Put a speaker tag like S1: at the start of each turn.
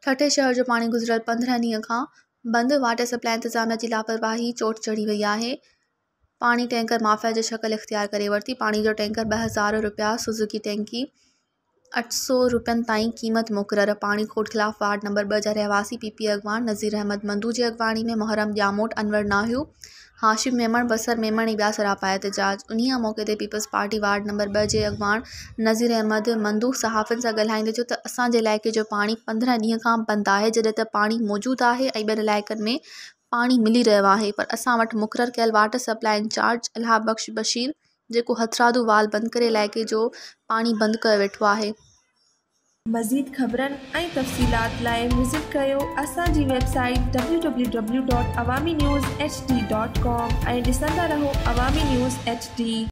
S1: ठठे शहर जो पानी गुज़िरियल 15 ॾींहं खां बंदि। वाटर सप्लाई इंतज़ामिया जी लापरवाही चोट चढ़ी वई आहे। पाणी टैंकर माफ़िया जी शक्ल इख्तियार करे वरिती। पाणी जो टैंकर 2000 रुपया, सुजुकी टैंकी 800 रुपयनि ताईं क़ीमत मुक़रर। पाणी खोट ख़िलाफ़ वार्ड नंबर 2 जा रहवासी पीपी अॻवान नज़ीर अहमद मंदू जी अॻवानी में मुहर्रम ॼामोट, अनवर नाहियो, हाशिम मेमण, बसर मेमण ऐं ॿिया सरापा एहतजाज। उन्हीअ मौक़े ते पीपल्स पार्टी वार्ड नंबर 2 जे अॻवान नज़ीर अहमद मंदू सहाफ़ियुनि सां ॻाल्हाईंदे चयो त असांजे इलाइक़े जो पाणी 15 ॾींहं खां बंदि आहे, जॾहिं त पाणी मौजूदु आहे ऐं ॿियनि इलाइक़नि में पाणी मिली रहियो आहे। पर असां वटि मुक़ररु कयल वाटर सप्लाई इंचार्ज अल्लाह बख़्श बशीर, जेको हथरादू वाल बंदि करे इलाइक़े जो पाणी बंदि कयो वेठो आहे।
S2: मज़ीद ख़बरनि ऐं तफ़सीलात लाइ विज़िट कयो असांजी वेबसाइट www.awamiNewsHD.com ऐं ॾिसंदा रहो अवामी न्यूज़ HD।